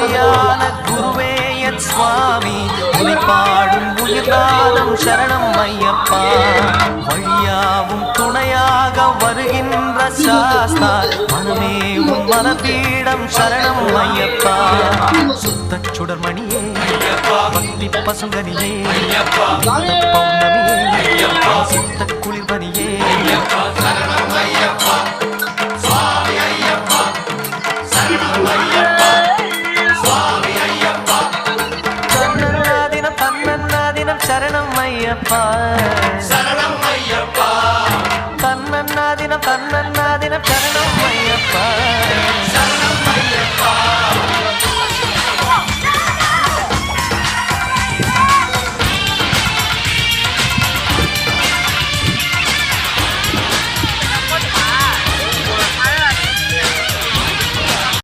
ஒளியான குருவே என் சுவாமி ஒளிபாடும் உயிர்நாதம் சரணம் ஐயப்பா வழியாவும் துணையாக வருகின்ற சாஸ்தா மனமே உன் மனபீடம் சரணம் ஐயப்பா சுத்த சுடர்மணியே பக்தி பசுங்கனியே பௌர்ணமியே சித்த குளிர்பனியே சரணம் ஐயப்பா சரணம் ஐயப்பா தன்னன்னாதினம் தன்னன்னாதினம் சரணம் ஐயப்பா